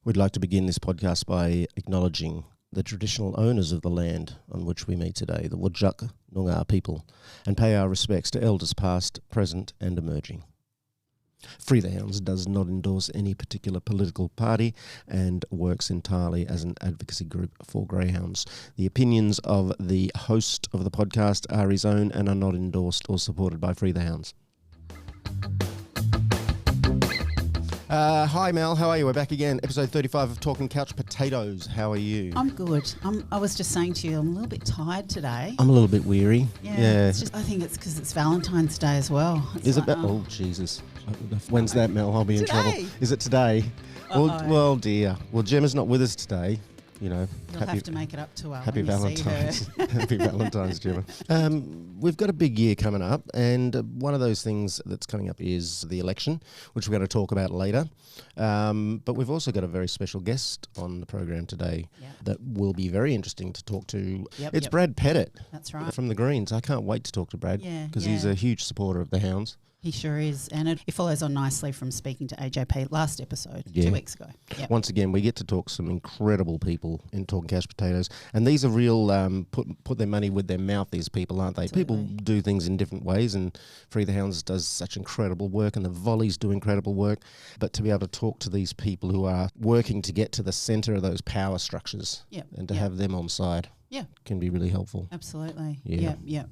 We'd like to begin this podcast by acknowledging the traditional owners of the land on which we meet today, the Whadjuk Noongar people, and pay our respects to elders past, present and emerging. Free the Hounds does not endorse any particular political party and works entirely as an advocacy group for greyhounds. The opinions of the host of the podcast are his own and are not endorsed or supported by Free the Hounds. Hi Mel, how are you? We're back again, episode 35 of Talking Couch Potatoes. How are you? I'm good. I was just saying to you, I'm a little bit tired today. I'm a little bit weary. Yeah. It's just, I think it's because it's Valentine's Day as well. Is it? Oh, Jesus. When's that, Mel? I'll be in trouble. Is it today? Well, dear. Well, Gemma's not with us today. You know, you'll have to make it up to her. Happy Valentine's. Happy Valentine's, Gemma. We've got a big year coming up, and one of those things that's coming up is the election, which we're going to talk about later. But we've also got a very special guest on the program today that will be very interesting to talk to. It's Brad Pettit. That's right. From the Greens. I can't wait to talk to Brad because he's a huge supporter of the Hounds. He sure is, and it follows on nicely from speaking to AJP last episode, 2 weeks ago. Yep. Once again, we get to talk to some incredible people in Talking Couch Potatoes, and these are real put their money with their mouth, these people, aren't they? Absolutely. People do things in different ways, and Free the Hounds does such incredible work, and the Volleys do incredible work, but to be able to talk to these people who are working to get to the centre of those power structures and to have them on side can be really helpful. Absolutely. Yeah.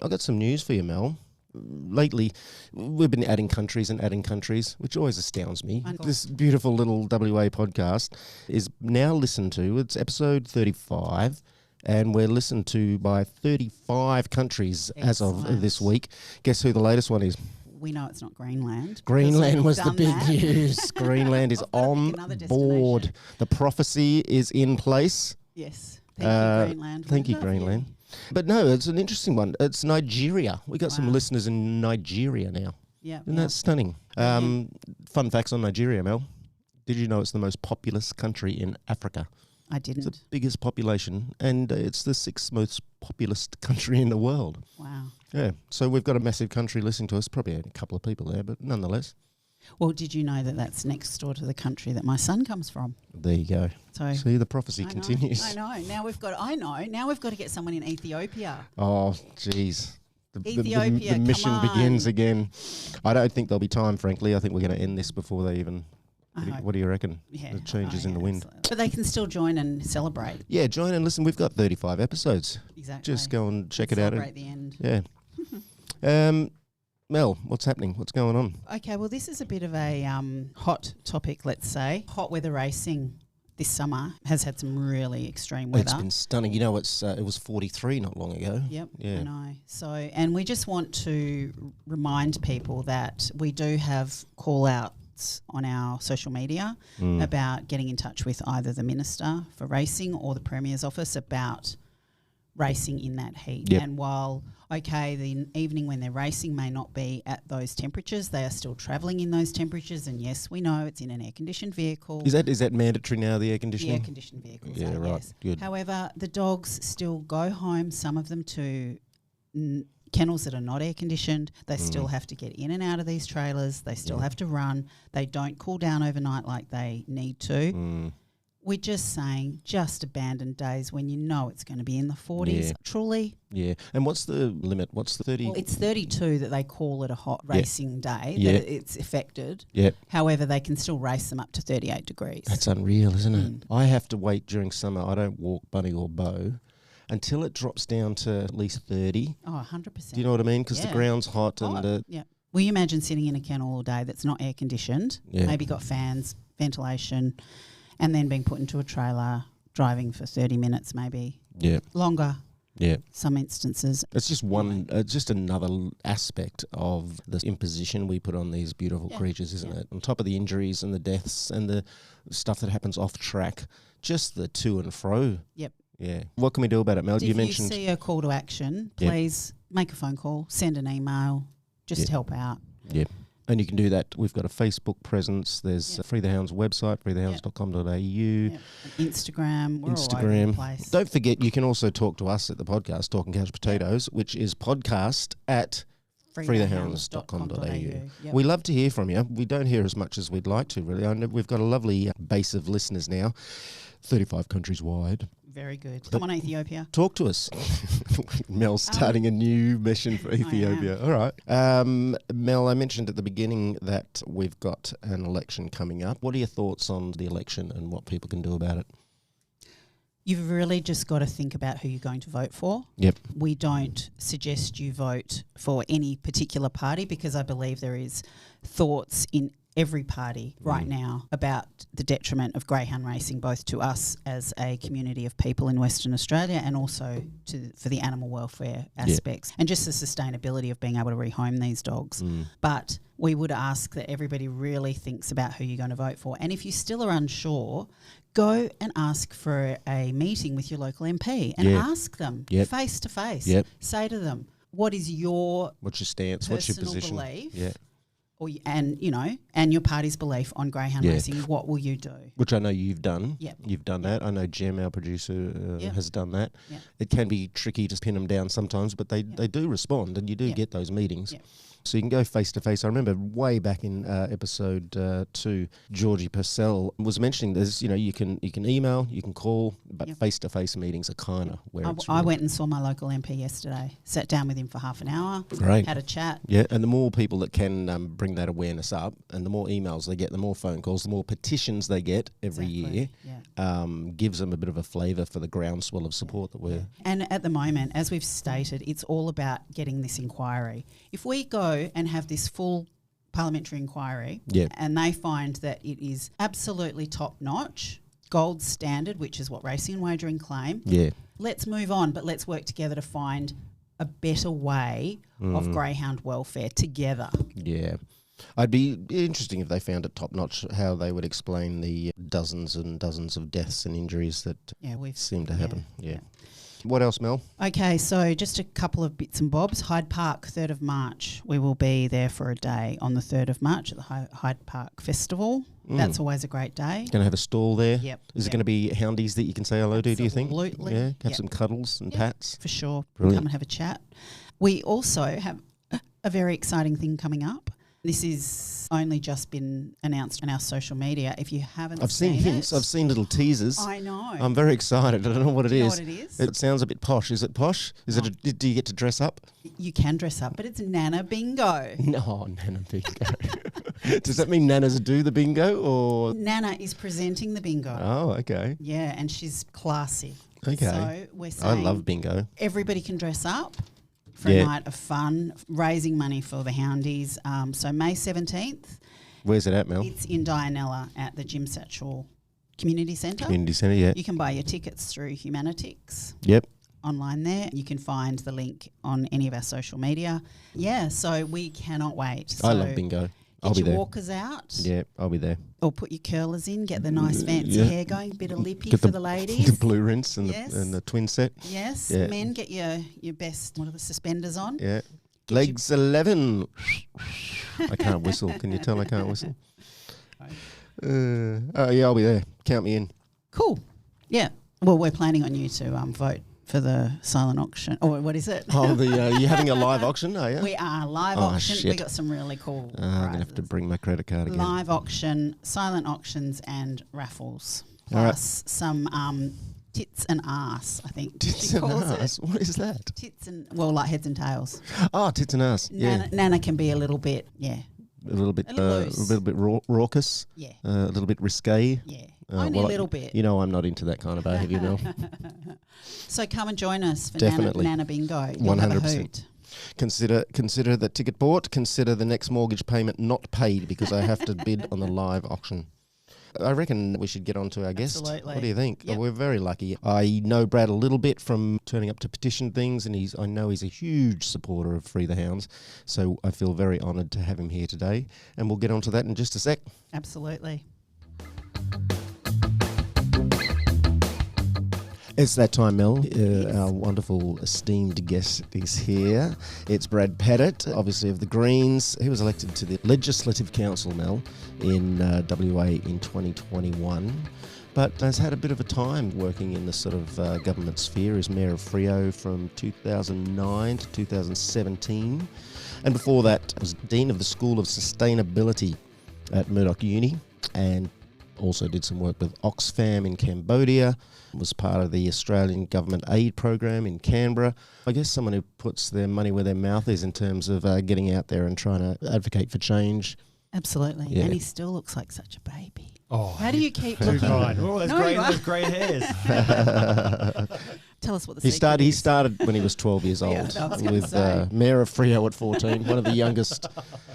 I've got some news for you, Mel. Lately, we've been adding countries, which always astounds me. This beautiful little WA podcast is now listened to. It's episode 35, and we're listened to by 35 countries as of this week. Guess who the latest one is? We know it's not Greenland. Greenland was the big news. Greenland is on board. The prophecy is in place. Yes. Thank you, Greenland. Thank you, Greenland. But no, it's an interesting one. It's Nigeria. We got some listeners in Nigeria now. Yeah. Isn't that stunning? Fun facts on Nigeria, Mel. Did you know it's the most populous country in Africa? I didn't. It's the biggest population, and it's the 6th most populous country in the world. Wow. Yeah. So we've got a massive country listening to us. Probably a couple of people there, but nonetheless. Well, did you know that that's next door to the country that my son comes from? There you go. So see, the prophecy continues. I know. Now we've got to get someone in Ethiopia. Oh, geez. Ethiopia, the mission begins again. I don't think there'll be time, frankly. I think we're going to end this before they even... What do you reckon? Yeah, the changes in the wind. But they can still join and celebrate. Yeah, join and listen. We've got 35 episodes. Exactly. Just go and check it out. Celebrate the end. Yeah. Mel, what's happening? What's going on? Okay, well, this is a bit of a hot topic, let's say. Hot weather racing this summer has had some really extreme weather. It's been stunning. You know, it was 43 not long ago. Yep, yeah. I know. So, and we just want to remind people that we do have call-outs on our social media about getting in touch with either the Minister for Racing or the Premier's office about racing in that heat. Yep. And while, the evening when they're racing may not be at those temperatures, they are still travelling in those temperatures. And yes, we know it's in an air-conditioned vehicle. Is that mandatory now, the air conditioning? The air-conditioned vehicles. Yeah, right. Yes. Good. However, the dogs still go home, some of them to kennels that are not air-conditioned. They still have to get in and out of these trailers. They still have to run. They don't cool down overnight like they need to. We're just saying just abandon days when you know it's going to be in the 40s. Yeah. Truly. Yeah. And what's the limit? What's the 30? Well, it's 32 that they call it a hot racing day, that it's affected. Yeah. However, they can still race them up to 38 degrees. That's unreal, isn't it? I have to wait during summer. I don't walk Bunny or Bo until it drops down to at least 30. Oh, 100%. Do you know what I mean? Because the ground's hot. And Will you imagine sitting in a kennel all day that's not air-conditioned, maybe got fans, ventilation, and then being put into a trailer, driving for 30 minutes maybe. Yeah. Longer. Yeah. Some instances. It's just just another aspect of the imposition we put on these beautiful creatures, isn't it? On top of the injuries and the deaths and the stuff that happens off track, just the to and fro. Yep. Yeah. What can we do about it, Mel? If you see a call to action, please make a phone call, send an email, just help out. Yeah. And you can do that. We've got a Facebook presence. There's Free the Hounds website, freethehounds.com.au. Yep. Instagram. We're all over the place. Don't forget, you can also talk to us at the podcast, Talking Couch Potatoes, which is podcast at freethehounds.com.au. Yep. We love to hear from you. We don't hear as much as we'd like to, really. I know we've got a lovely base of listeners now, 35 countries wide. Very good. Come on, Ethiopia. Talk to us. Mel's starting a new mission for Ethiopia. All right. Mel, I mentioned at the beginning that we've got an election coming up. What are your thoughts on the election and what people can do about it? You've really just got to think about who you're going to vote for. Yep. We don't suggest you vote for any particular party because I believe there is thoughts in every party right now about the detriment of greyhound racing, both to us as a community of people in Western Australia and also for the animal welfare aspects and just the sustainability of being able to rehome these dogs. But we would ask that everybody really thinks about who you're going to vote for. And if you still are unsure, go and ask for a meeting with your local MP and ask them face to face. Say to them, what's your stance? What's your position? Belief? Yeah. And your party's belief on greyhound racing, what will you do? Which I know you've done. Yep. You've done that. I know Jem, our producer, has done that. Yep. It can be tricky to pin them down sometimes, but they do respond and you do get those meetings. Yep. So you can go face to face. I remember way back in episode 2, Georgie Purcell was mentioning this. You can email, you can call, but face to face meetings are kind of where I went and saw my local MP yesterday. Sat down with him for half an hour. Great. Had a chat. Yeah, and the more people that can bring that awareness up, and the more emails they get, the more phone calls, the more petitions they get every year, gives them a bit of a flavour for the groundswell of support that we're. And at the moment, as we've stated, it's all about getting this inquiry. If we go and have this full parliamentary inquiry and they find that it is absolutely top-notch, gold standard, which is what Racing and Wagering claim, let's move on, but let's work together to find a better way of greyhound welfare together. Yeah. I'd be interesting if they found it top-notch, how they would explain the dozens and dozens of deaths and injuries that seem to happen. Yeah. What else, Mel? Okay, so just a couple of bits and bobs. Hyde Park, 3rd of March. We will be there for a day on the 3rd of March at the Hyde Park Festival. That's always a great day. Going to have a stall there? Yep. Is it going to be houndies that you can say hello to, do you think? Absolutely. Yeah, have some cuddles and pats? For sure. Brilliant. Come and have a chat. We also have a very exciting thing coming up. This is only just been announced on our social media. If you haven't I've seen hints. I've seen little teasers. I know. I'm very excited. I don't know what it is. Do you know what it is? It sounds a bit posh. Is it posh? Do you get to dress up? You can dress up, but it's Nana Bingo. No, Nana Bingo. Does that mean Nanas do the bingo or? Nana is presenting the bingo. Oh, okay. Yeah, and she's classy. Okay. So we're saying I love bingo. Everybody can dress up for a night of fun, raising money for the houndies. So May 17th. Where's it at, Mel? It's in Dianella at the Jim Satchell Community Centre. Community Centre, yeah. You can buy your tickets through Humanitix. Yep. Online there. You can find the link on any of our social media. Yeah, so we cannot wait. So I love bingo. I'll be get there. your walkers out. Yeah, I'll be there. Or put your curlers in, get the nice fancy hair going, bit of lippy for the ladies. The blue rinse and the twin set. Yes, men, get your best, what are the suspenders on? Yeah. Legs 11. I can't whistle. Can you tell I can't whistle? I'll be there. Count me in. Cool. Yeah. Well, we're planning on you to vote for the silent auction. Or what is it? Oh, you're having a live auction, are you? We are. Live auction. Shit. We got some really cool I'm going to have to bring my credit card again. Live auction, silent auctions and raffles. Plus some tits and arse, I think. Tits and arse? What is that? Tits and, like heads and tails. Oh, tits and arse. Nana can be a little bit, A little bit raucous. Yeah. A little bit risque. Yeah. Only a little bit. You know I'm not into that kind of behaviour, Mel. So come and join us for Definitely. Nana Bingo. 100%. Consider the ticket bought. Consider the next mortgage payment not paid because I have to bid on the live auction. I reckon we should get on to our guest. Absolutely. What do you think? Yep. We're very lucky. I know Brad a little bit from turning up to petition things, and I know he's a huge supporter of Free the Hounds, so I feel very honoured to have him here today, and we'll get on to that in just a sec. Absolutely. It's that time, Mel. Our wonderful, esteemed guest is here. It's Brad Pettit, obviously of the Greens. He was elected to the Legislative Council, Mel, in WA in 2021, but has had a bit of a time working in the sort of government sphere as Mayor of Freo from 2009 to 2017. And before that, was Dean of the School of Sustainability at Murdoch Uni, and also did some work with Oxfam in Cambodia, was part of the Australian Government Aid Program in Canberra. I guess someone who puts their money where their mouth is in terms of getting out there and trying to advocate for change. Absolutely. Yeah. And he still looks like such a baby. Oh, how do you keep too looking? kind. Oh, those grey hairs. Tell us what the He secret is. started when he was 12 years old Yeah, I was gonna with say. Mayor of Freo at 14, one of the youngest.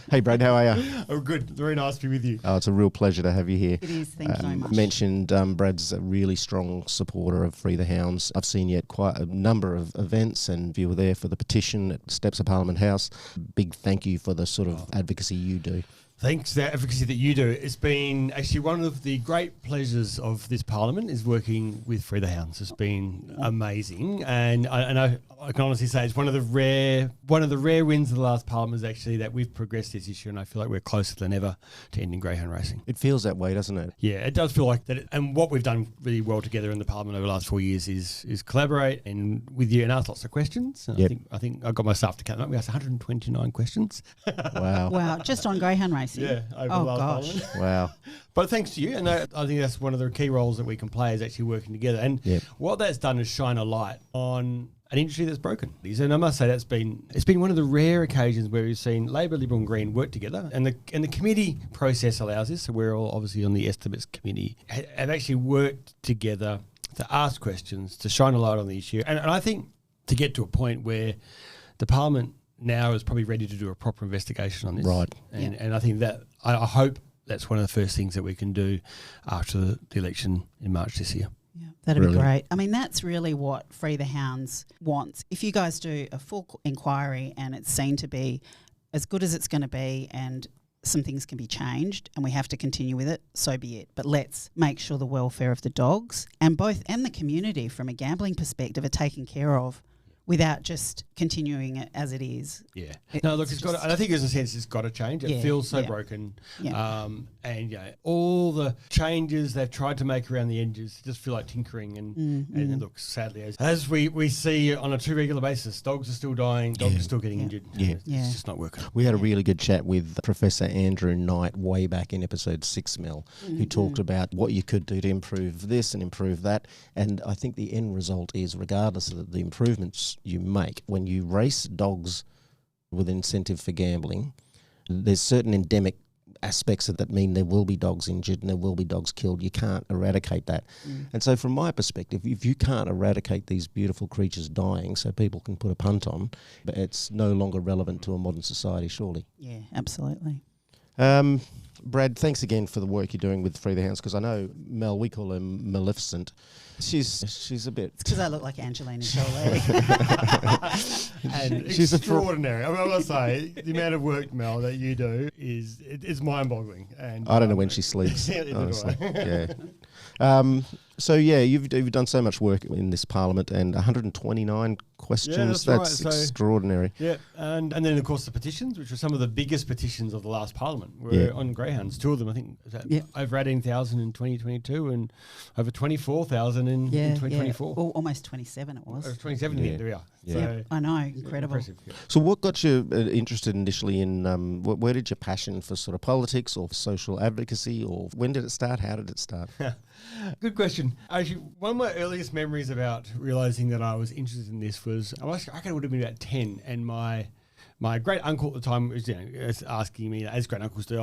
Hey, Brad, how are you? Oh, good. Very nice to be with you. Oh, it's a real pleasure to have you here. It is. Thank you so much. Mentioned Brad's a really strong supporter of Free the Hounds. I've seen you at quite a number of events, and you were there for the petition at Steps of Parliament House. Big thank you for the sort of advocacy you do. Thanks to the advocacy that you do. It's been actually one of the great pleasures of this parliament is working with Free the Hounds. It's been amazing, and I can honestly say it's one of the rare wins of the last parliament is actually that we've progressed this issue, and I feel like we're closer than ever to ending greyhound racing. It feels that way, doesn't it? Yeah, it does feel like that. And what we've done really well together in the parliament over the last 4 years is collaborate and with you and ask lots of questions. Yep. I think I got my staff to count up. We asked 129 questions. Wow. Wow, just on greyhound racing. Yeah, over Oh, the last gosh. parliament. Wow. But thanks to you, and I think that's one of the key roles that we can play is actually working together. And Yep. what that's done is shine a light on an industry that's broken. And I must say it's been one of the rare occasions where we've seen Labor, Liberal and Green work together, and the committee process allows this. So we're all obviously on the estimates committee, have actually worked together to ask questions, to shine a light on the issue. And I think to get to a point where the Parliament now is probably ready to do a proper investigation on this. Right. And I think that I hope that's one of the first things that we can do after the election in March this year. Yeah, that'd Brilliant. be great. I mean, that's really what Free the Hounds wants. If you guys do a full inquiry and it's seen to be as good as it's going to be and some things can be changed and we have to continue with it, so be it. But let's make sure the welfare of the dogs and the community from a gambling perspective are taken care of without just continuing it as it is. Yeah. No, look, and I think there's a sense it's got to change. It feels so broken. Yeah. And all the changes they've tried to make around the edges just feel like tinkering. And look, sadly, as we see on a too regular basis, dogs are still dying, dogs are still getting injured. Yeah. It's just not working. We had a really good chat with Professor Andrew Knight way back in episode 6, Mel, who talked about what you could do to improve this and improve that. And I think the end result is, regardless of the improvements you make, when you race dogs with incentive for gambling, there's certain endemic aspects of that mean there will be dogs injured and there will be dogs killed. You can't eradicate that. And so from my perspective, if you can't eradicate these beautiful creatures dying so people can put a punt on, it's no longer relevant to a modern society, surely. Yeah, absolutely. Brad, thanks again for the work you're doing with Free the Hounds, because I know, Mel, we call her Maleficent. She's a bit... It's because I look like Angelina Jolie. And She's extraordinary. I must say, the amount of work, Mel, that you do is mind-boggling. And I don't know when she sleeps, Neither do I. honestly. Yeah. So you've done so much work in this parliament, and 129 questions. Yeah, that's right. So- extraordinary. Yeah, and then, of course, the petitions, which were some of the biggest petitions of the last parliament, were on greyhounds. 2 of them, I think, over 18,000 in 2022 and over 24,000 in 2024. Well, almost 27 it was. 27 in there we are. Yeah. So, I know, incredible. impressive. Yeah. So what got you interested initially in, where did your passion for sort of politics or social advocacy, or when did it start? How did it start? Good question. Actually, one of my earliest memories about realising that I was interested in this was, I reckon it would have been about 10, and my great uncle at the time was asking me, as great uncles do,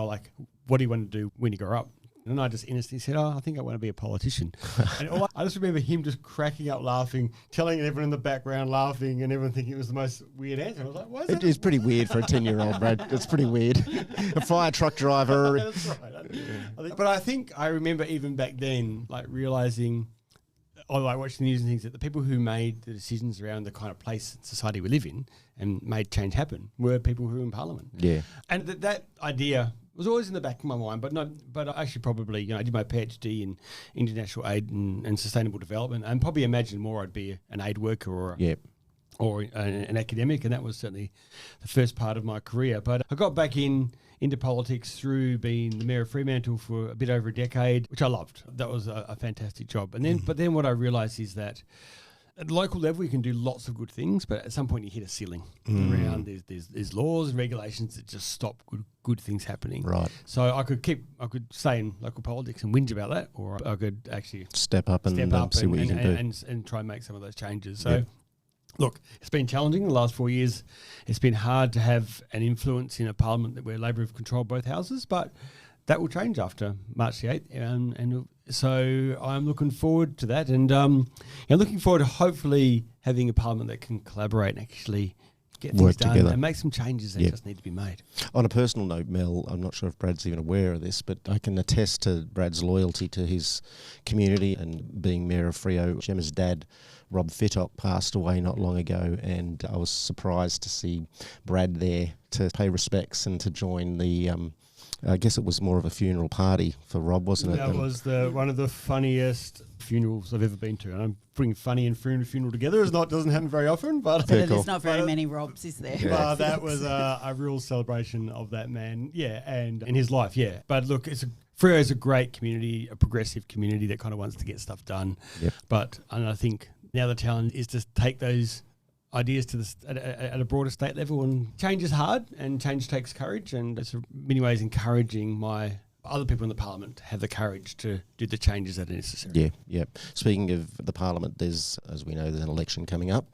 what do you want to do when you grow up? And I just innocently said, I think I want to be a politician. And I just remember him just cracking up laughing, telling everyone in the background laughing, and everyone thinking it was the most weird answer. I was like, why is that? It is pretty weird for a 10-year-old, Brad. It's pretty weird. A fire truck driver. That's right. But I think I remember even back then, realising, or watching the news and things, that the people who made the decisions around the kind of place and society we live in and made change happen were people who were in Parliament. Yeah. And that idea was always in the back of my mind, but I actually probably, I did my PhD in international aid and sustainable development, and probably imagined more I'd be an aid worker or an academic, and that was certainly the first part of my career. But I got back into politics through being the mayor of Fremantle for a bit over a decade, which I loved. That was a fantastic job. And then what I realised is that at the local level, you can do lots of good things, but at some point you hit a ceiling around. There's laws and regulations that just stop good things happening. Right. So I could stay in local politics and whinge about that, or I could actually step up and see what you can do and try and make some of those changes. So. Look, it's been challenging the last 4 years. It's been hard to have an influence in a parliament where Labor have controlled both houses, but that will change after March the 8th. And so I'm looking forward to that, and looking forward to hopefully having a parliament that can collaborate and actually get things done and make some changes that just need to be made. On a personal note, Mel, I'm not sure if Brad's even aware of this, but I can attest to Brad's loyalty to his community, and being Mayor of Freo, Gemma's dad, Rob Fittock, passed away not long ago, and I was surprised to see Brad there to pay respects and to join the I guess it was more of a funeral party for Rob, wasn't it? That was one of the funniest funerals I've ever been to. And I'm putting funny and funeral together. Doesn't happen very often, but there's not very many Robs, is there? Yeah. But that was a real celebration of that man, and in his life, But look, Freo is a great community, a progressive community that kind of wants to get stuff done. Yep. And I think now the challenge is to take those ideas to at a broader state level, and change is hard and change takes courage, and it's in many ways encouraging my other people in the parliament to have the courage to do the changes that are necessary. Yeah. Speaking of the parliament, there's an election coming up.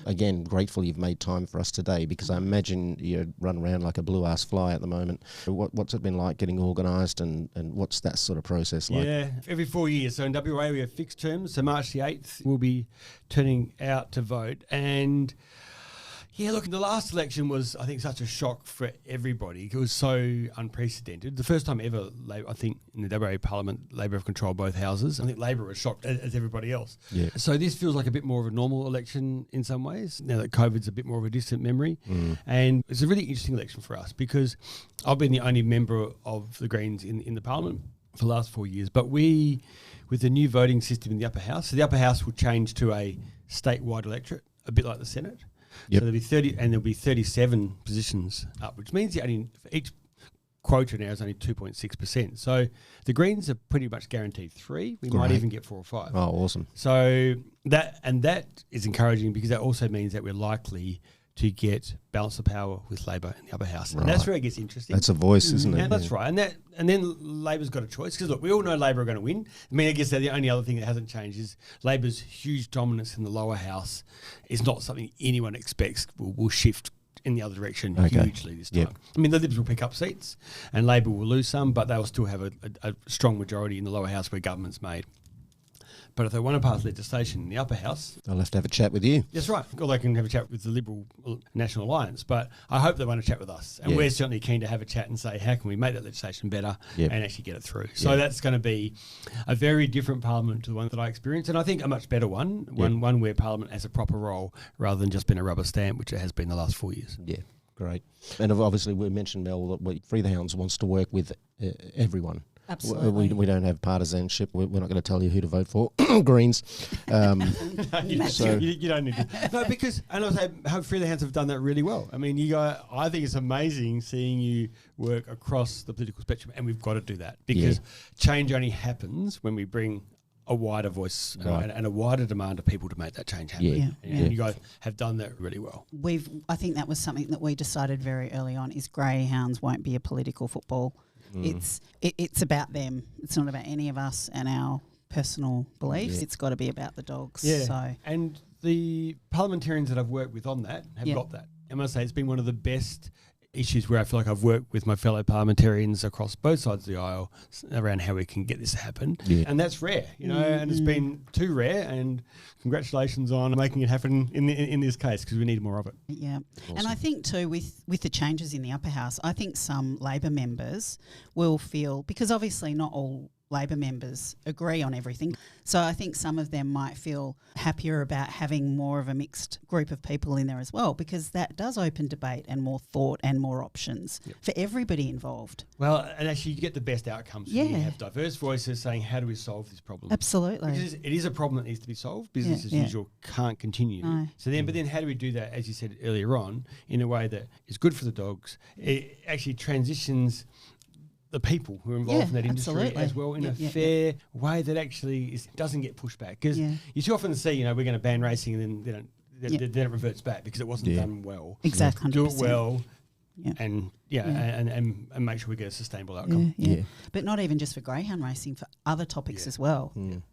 Again, grateful you've made time for us today, because I imagine you run around like a blue-ass fly at the moment. What's it been like getting organised, and what's that sort of process like? Yeah, every 4 years. So in WA we have fixed terms. So March the 8th we'll be turning out to vote. And look, the last election was, I think, such a shock for everybody. It was so unprecedented. The first time ever, I think, in the WA Parliament, Labor have controlled both houses. I think Labor was shocked as everybody else. Yeah. So this feels like a bit more of a normal election in some ways, now that COVID's a bit more of a distant memory. And it's a really interesting election for us, because I've been the only member of the Greens in the Parliament for the last 4 years. But with the new voting system in the upper house, so the upper house will change to a statewide electorate, a bit like the Senate. Yep. So there'll be 30, and there'll be 37 positions up, which means each quota now is only 2.6%. So the Greens are pretty much guaranteed 3. We might even get 4 or 5. Oh, awesome! So that is encouraging, because that also means that we're likely to get balance of power with Labor in the upper house, and that's where it gets interesting. That's a voice, isn't it? Yeah, that's right. And then Labor's got a choice, because look, we all know Labor are going to win. I mean, I guess the only other thing that hasn't changed is Labor's huge dominance in the lower house is not something anyone expects will shift in the other direction hugely this time. Yep. I mean, the Libs will pick up seats and Labor will lose some, but they'll still have a strong majority in the lower house where government's made. But if they want to pass legislation in the upper house, they'll have to have a chat with you. That's right. Or they can have a chat with the Liberal National Alliance. But I hope they want to chat with us. And we're certainly keen to have a chat and say, how can we make that legislation better and actually get it through? So that's going to be a very different parliament to the one that I experienced. And I think a much better one where parliament has a proper role rather than just being a rubber stamp, which it has been the last 4 years. Yeah, great. And obviously we mentioned, Mel, that Free the Hounds wants to work with everyone. Absolutely. We don't have partisanship. We're not going to tell you who to vote for. Greens. You don't need to. No, because, and I'll say, Free the Hounds have done that really well. I mean, I think it's amazing seeing you work across the political spectrum, and we've got to do that, because change only happens when we bring a wider voice and a wider demand of people to make that change happen. And you guys have done that really well. I think that was something that we decided very early on, is greyhounds won't be a political football. It's about them. It's not about any of us and our personal beliefs. It's got to be about the dogs. Yeah. So. And the parliamentarians that I've worked with on that have got that. I must say, it's been one of the best issues where I feel like I've worked with my fellow parliamentarians across both sides of the aisle around how we can get this to happen. Yeah. And that's rare, and it's been too rare, and congratulations on making it happen in this case, because we need more of it. Yeah. Awesome. And I think too, with the changes in the upper house, I think some Labor members will feel, because obviously not all Labor members agree on everything. So I think some of them might feel happier about having more of a mixed group of people in there as well, because that does open debate and more thought and more options for everybody involved. Well, and actually you get the best outcomes when you have diverse voices saying, how do we solve this problem? Absolutely. Because it is a problem that needs to be solved. Business as usual can't continue. No. So then, but then how do we do that, as you said earlier on, in a way that is good for the dogs? It actually transitions the people who are involved in that industry as well in a fair way that actually doesn't get pushed back. Because you too often see, we're going to ban racing and then then it reverts back because it wasn't done well. Exactly. Do it well. Yeah. And and make sure we get a sustainable outcome. But not even just for greyhound racing, for other topics as well.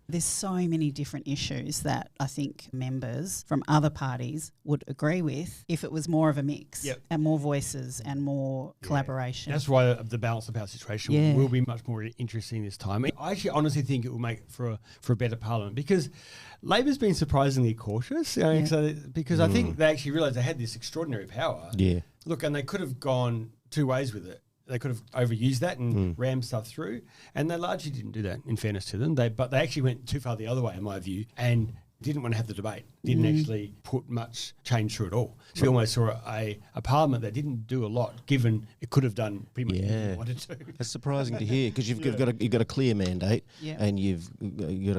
There's so many different issues that I think members from other parties would agree with if it was more of a mix and more voices and more collaboration. That's why the balance of power situation will be much more interesting this time. I actually honestly think it will make for a better parliament, because Labor's been surprisingly cautious. Because I think they actually realised they had this extraordinary power. Yeah. Look, and they could have gone two ways with it. They could have overused that and rammed stuff through, and they largely didn't do that, in fairness to them. But they actually went too far the other way, in my view, and didn't want to have the debate, didn't actually put much change through at all. So we almost saw a parliament that didn't do a lot, given it could have done pretty much what it wanted to. That's surprising to hear, because you've got a clear mandate and you've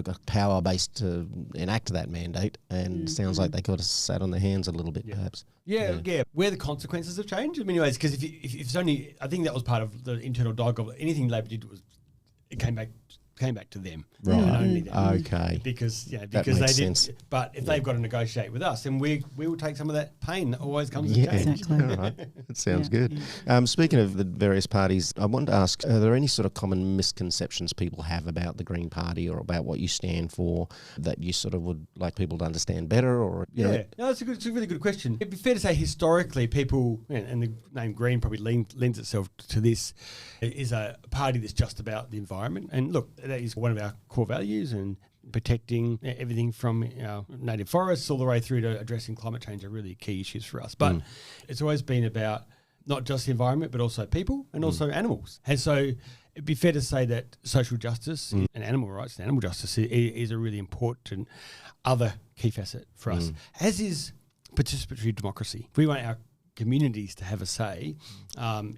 got power base to enact that mandate, and sounds like they could have sat on their hands a little bit, perhaps. Yeah. Where the consequences have changed in many ways, because if it's only, I think that was part of the internal dialogue. Anything Labor did was it came back to them, right? And only them. Okay, because they makes did. sense. But if they've got to negotiate with us, then we will take some of that pain that always comes with change. Exactly. All right. That sounds good. Speaking of the various parties, I wanted to ask: are there any sort of common misconceptions people have about the Green Party or about what you stand for that you sort of would like people to understand better? Or no, it's a really good question. It'd be fair to say historically, people, and the name Green probably lends itself to this, is a party that's just about the environment. And look, that is one of our core values, and protecting everything from our native forests all the way through to addressing climate change are really key issues for us. But it's always been about not just the environment, but also people and also animals. And so it'd be fair to say that social justice and animal rights and animal justice is a really important other key facet for us, as is participatory democracy. We want our communities to have a say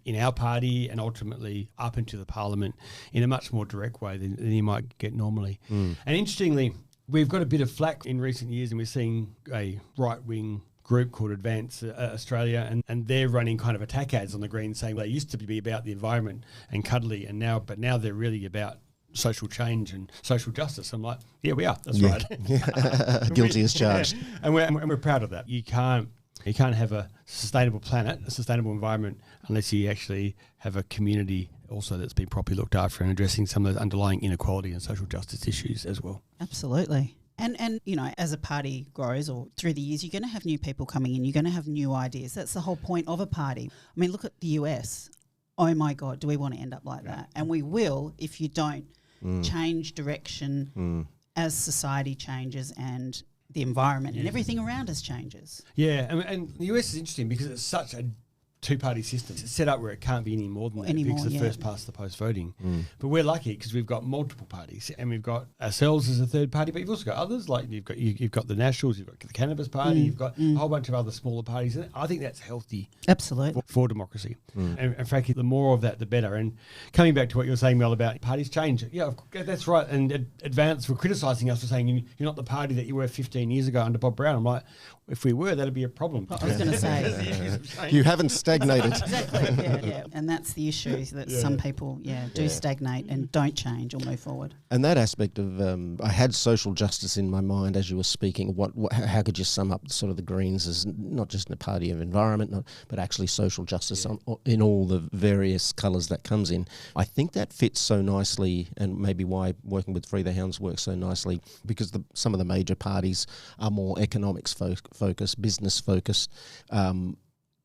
in our party and ultimately up into the parliament in a much more direct way than you might get normally. And interestingly, we've got a bit of flack in recent years, and we're seeing a right-wing group called Advance Australia, and they're running kind of attack ads on the Greens saying they used to be about the environment and cuddly, and now they're really about social change and social justice. I'm like, yeah, we are. That's right. Guilty as charged. And we're proud of that. You can't have a sustainable planet, a sustainable environment, unless you actually have a community also that's been properly looked after and addressing some of those underlying inequality and social justice issues as well. Absolutely. And as a party grows or through the years, you're going to have new people coming in. You're going to have new ideas. That's the whole point of a party. I mean, look at the US. Oh, my God, do we want to end up like that? And we will if you don't change direction as society changes and the environment and everything around us changes. Yeah, and the US is interesting because it's such a two-party system. It's set up where it can't be any more than that because of first past the post voting. But we're lucky because we've got multiple parties, and we've got ourselves as a third party, but you've also got others, like you've got the Nationals, you've got the Cannabis Party, you've got a whole bunch of other smaller parties. And I think that's healthy. Absolutely. For democracy. And frankly, the more of that, the better. And coming back to what you were saying, Mel, about parties change. Yeah, that's right. And Advance were criticising us for saying you're not the party that you were 15 years ago under Bob Brown. I'm like, if we were, that'd be a problem. I was going to say. You haven't stagnated. Exactly, yeah. And that's the issue, that some people, do stagnate and don't change or move forward. And that aspect of, I had social justice in my mind as you were speaking. How could you sum up sort of the Greens as not just a party of environment, but actually social justice in all the various colours that comes in? I think that fits so nicely, and maybe why working with Free the Hounds works so nicely, because some of the major parties are more economics focused, business focused.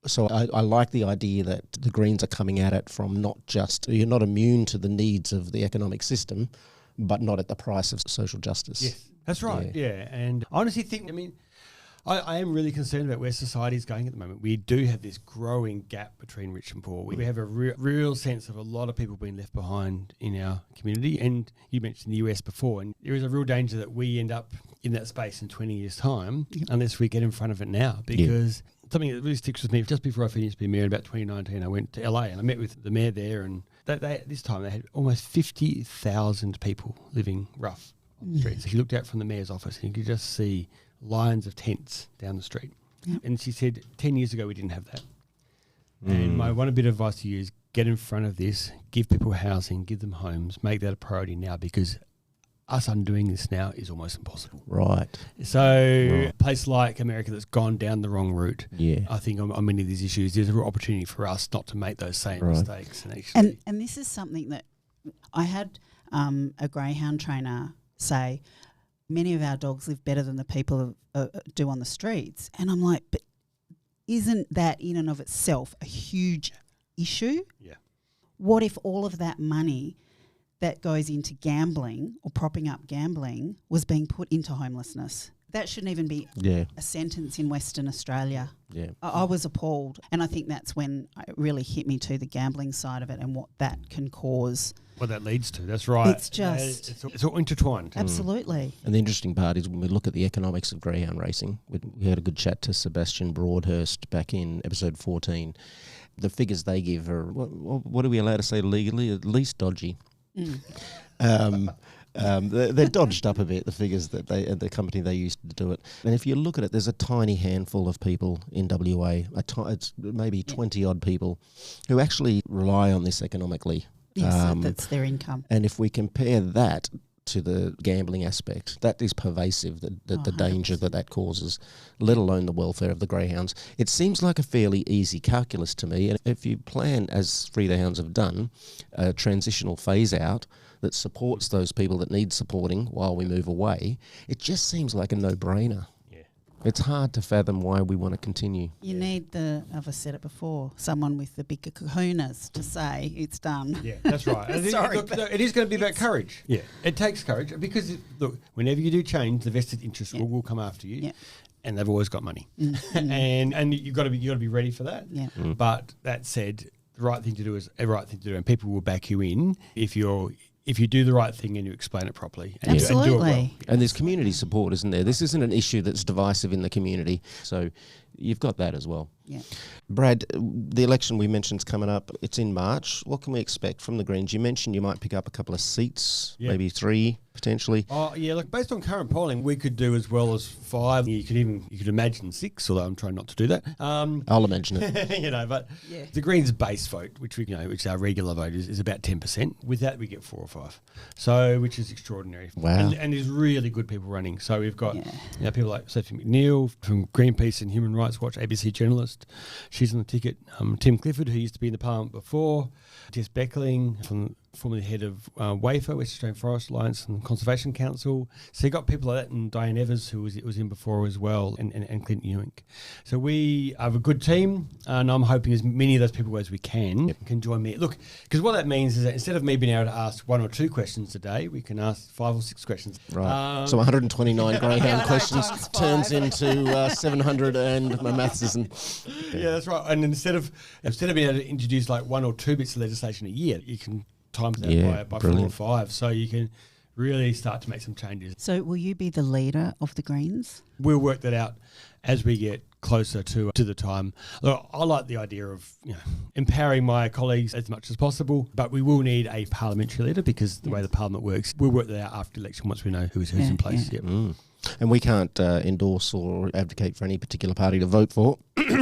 So I like the idea that the Greens are coming at it from not just, you're not immune to the needs of the economic system, but not at the price of social justice. Yes, that's right. Yeah. And I honestly think, I am really concerned about where society is going at the moment. We do have this growing gap between rich and poor. We have a real sense of a lot of people being left behind in our community. And you mentioned the US before, and there is a real danger that we end up in that space in 20 years' time unless we get in front of it now. Because something that really sticks with me, just before I finished being mayor in about 2019, I went to LA and I met with the mayor there, and this time they had almost 50,000 people living rough on the streets. So she looked out from the mayor's office and you could just see lines of tents down the street. Yep. And she said, 10 years ago we didn't have that. And my one bit of advice to you is get in front of this, give people housing, give them homes, make that a priority now, because us undoing this now is almost impossible. Right. So a place like America that's gone down the wrong route, I think on many of these issues, there's a real opportunity for us not to make those same mistakes. And actually, and this is something that I had a greyhound trainer say, many of our dogs live better than the people do on the streets. And I'm like, but isn't that in and of itself a huge issue? Yeah. What if all of that money that goes into gambling or propping up gambling was being put into homelessness? That shouldn't even be a sentence in Western Australia. Yeah. I was appalled. And I think that's when it really hit me to the gambling side of it and what that can cause. What that leads to, that's right. It's just... It's all intertwined. Absolutely. And the interesting part is when we look at the economics of greyhound racing, we had a good chat to Sebastian Broadhurst back in episode 14. The figures they give are, what are we allowed to say legally? At least dodgy. They're dodged up a bit, the figures that the company they used to do it. And if you look at it, there's a tiny handful of people in WA, it's maybe 20 odd people who actually rely on this economically. Yes, that's their income. And if we compare that to the gambling aspect, that is pervasive, the danger that causes, let alone the welfare of the greyhounds. It seems like a fairly easy calculus to me. And if you plan, as Free the Hounds have done, a transitional phase out that supports those people that need supporting while we move away, it just seems like a no-brainer. It's hard to fathom why we want to continue. You need I've said it before, someone with the bigger kahunas to say it's done. Yeah, that's right. Sorry, it is going to be about courage. Yeah, it takes courage because, look, whenever you do change, the vested interest will come after you. Yeah. And they've always got money. And you've got to be ready for that. Yeah. But that said, the right thing to do is a right thing to do, and people will back you in if you do the right thing and you explain it properly. And Absolutely. Do it well. And there's community support, isn't there? This isn't an issue that's divisive in the community. So you've got that as well. Yeah. Brad, the election we mentioned is coming up. It's in March. What can we expect from the Greens? You mentioned you might pick up a couple of seats, maybe 3 potentially. Oh yeah, look, based on current polling, we could do as well as 5. You could imagine 6, although I'm trying not to do that. I'll imagine it. But the Greens base vote, which which our regular vote is about 10%. With that, we get 4 or 5. So, which is extraordinary. Wow. And there's really good people running. So we've got people like Sophie McNeil from Greenpeace and Human Rights Watch, ABC journalist. She's on the ticket. Tim Clifford, who used to be in the Parliament before. Jess Beckling, formerly head of WAFA, West Australian Forest Alliance and Conservation Council. So you got people like that, and Diane Evers, who was in before as well, and Clinton Ewing. So we have a good team, and I'm hoping as many of those people as we can join me. Look, because what that means is that instead of me being able to ask 1 or 2 questions a day, we can ask 5 or 6 questions. Right. So 129 greyhound questions turns into 700, and my maths isn't. Yeah, that's right. And instead of being able to introduce like 1 or 2 bits of legislation a year, you can times that by 4 or 5, so you can really start to make some changes. So will you be the leader of the Greens? We'll work that out as we get closer to the time. Look, I like the idea of empowering my colleagues as much as possible, but we will need a parliamentary leader because the way the parliament works, we'll work that out after the election once we know who's in place. Yeah. Yep. And we can't endorse or advocate for any particular party to vote for,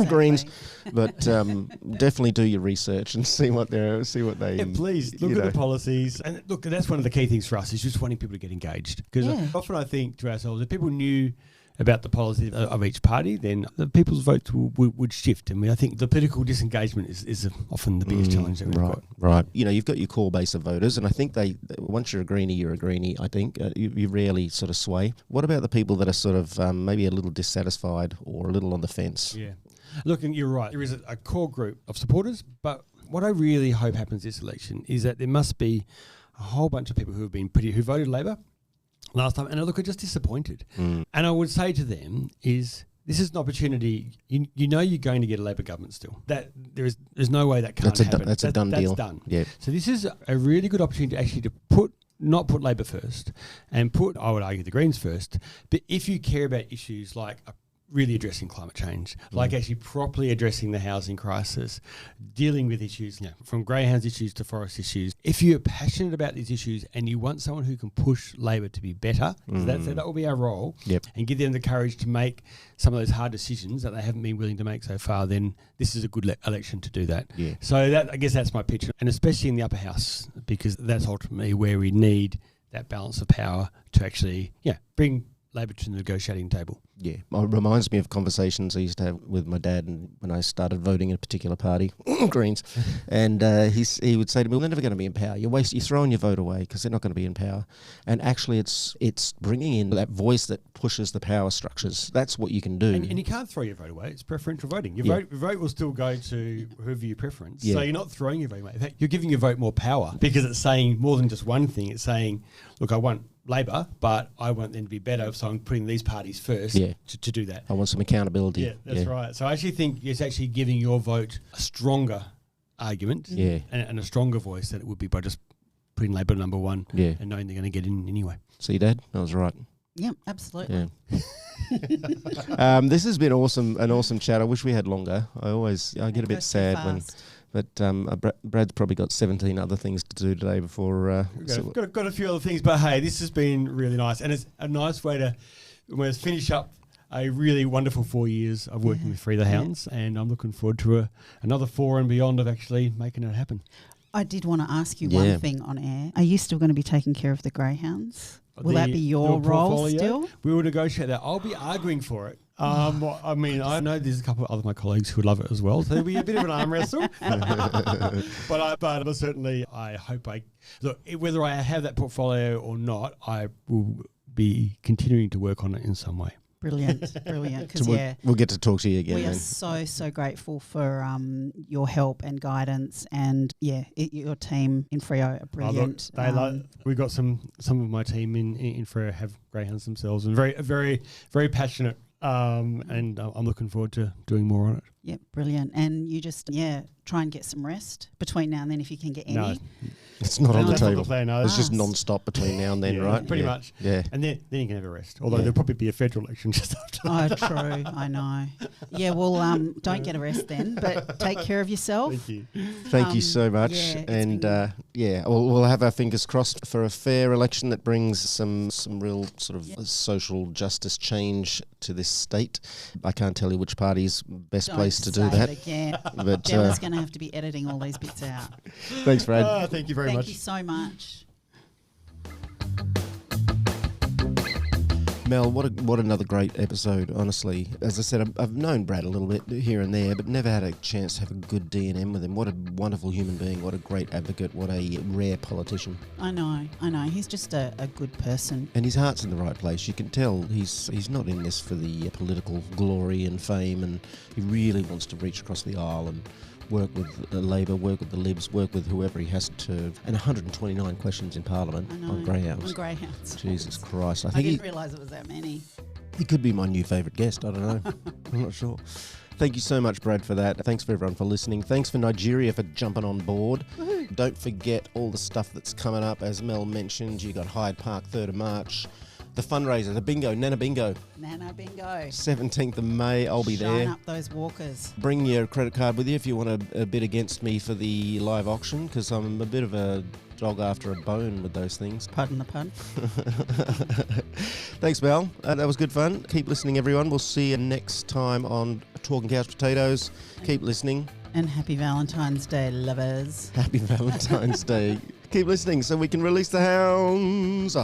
Greens, but definitely do your research and see what they. Please look at the policies, and look. That's one of the key things for us is just wanting people to get engaged. Because often I think to ourselves, if people knew about the policy of each party, then the people's votes would shift. And I think the political disengagement is often the biggest challenge that we've got. Right. You've got your core base of voters, and I think once you're a greenie, you're a greenie, I think. You rarely sort of sway. What about the people that are sort of maybe a little dissatisfied or a little on the fence? Yeah. Look, and you're right. There is a core group of supporters, but what I really hope happens this election is that there must be a whole bunch of people who voted Labor last time, and look, are just disappointed. And I would say to them is, this is an opportunity. You know you're going to get a Labor government still. That there's no way that can't happen. That's a done deal. That's done. Yeah. So this is a really good opportunity to not put Labor first and put, I would argue, the Greens first. But if you care about issues like really addressing climate change, like actually properly addressing the housing crisis, dealing with issues, from greyhounds issues to forest issues. If you're passionate about these issues and you want someone who can push Labor to be better, that will be our role, and give them the courage to make some of those hard decisions that they haven't been willing to make so far, then this is a good election to do that. Yeah. So I guess that's my pitch, and especially in the upper house, because that's ultimately where we need that balance of power to actually bring Labor to the negotiating table. Yeah, it reminds me of conversations I used to have with my dad and when I started voting in a particular party, Greens, and he would say to me, "Well, they're never going to be in power. You're throwing your vote away because they're not going to be in power." And actually, it's bringing in that voice that pushes the power structures. That's what you can do. And you can't throw your vote away. It's preferential voting. Your vote will still go to whoever your preference. So you're not throwing your vote away. In fact, you're giving your vote more power because it's saying more than just one thing. It's saying, look, I want Labor, but I want them to be better, so I'm putting these parties first to do that. I want some accountability. Yeah, that's right. So I actually think it's actually giving your vote a stronger argument and a stronger voice than it would be by just putting Labor number one and knowing they're going to get in anyway. See, Dad? I was right. Yep, absolutely. Yeah. This has been an awesome chat. I wish we had longer. I get a bit sad when... But Brad's probably got 17 other things to do today before... got a few other things, but hey, this has been really nice. And it's a nice way to finish up a really wonderful 4 years of working with Free the Hounds, and I'm looking forward to another 4 and beyond of actually making it happen. I did want to ask you one thing on air. Are you still going to be taking care of the greyhounds? Will that be your role still? We will negotiate that. I'll be arguing for it. I mean, I know there's a couple of other of my colleagues who would love it as well, so there'll be a bit of an arm wrestle. But certainly, I hope whether I have that portfolio or not, I will be continuing to work on it in some way. Brilliant. Because we'll get to talk to you again. We are so grateful for your help and guidance, and your team in Freo are brilliant. We've got some of my team in Freo have greyhounds themselves, and very very very passionate. And I'm looking forward to doing more on it. Yeah, brilliant. And you just try and get some rest between now and then if you can get any. No, it's not on the table. Not the plan, no. It's just non-stop between now and then, right? Pretty much. Yeah. And then you can have a rest. Although there'll probably be a federal election just after. Oh, true. I know. Yeah, well, don't get a rest then, but take care of yourself. Thank you. Thank you so much. We'll have our fingers crossed for a fair election that brings some real sort of social justice change to this state. I can't tell you which party's best placed to do that. Again. But Gemma's going to have to be editing all these bits out. Thanks, Brad. Thank you very much. Thank you so much. Mel, what another great episode, honestly. As I said, I've known Brad a little bit here and there, but never had a chance to have a good D&M with him. What a wonderful human being, what a great advocate, what a rare politician. I know. He's just a good person. And his heart's in the right place. You can tell he's not in this for the political glory and fame, and he really wants to reach across the aisle and work with Labor, work with the Libs, work with whoever he has to. And 129 questions in Parliament on greyhounds. On greyhounds. Jesus Christ. I didn't realise it was that many. He could be my new favourite guest. I don't know. I'm not sure. Thank you so much, Brad, for that. Thanks for everyone for listening. Thanks for Nigeria for jumping on board. Woo-hoo. Don't forget all the stuff that's coming up. As Mel mentioned, you got Hyde Park 3rd of March. The fundraiser, the bingo, Nana Bingo. 17th of May, I'll be there. Shine up those walkers. Bring your credit card with you if you want a bid against me for the live auction, because I'm a bit of a dog after a bone with those things. Pardon the pun. Thanks, Mel. That was good fun. Keep listening, everyone. We'll see you next time on Talking Couch Potatoes. Keep listening. And happy Valentine's Day, lovers. Happy Valentine's Day. Keep listening so we can release the hounds.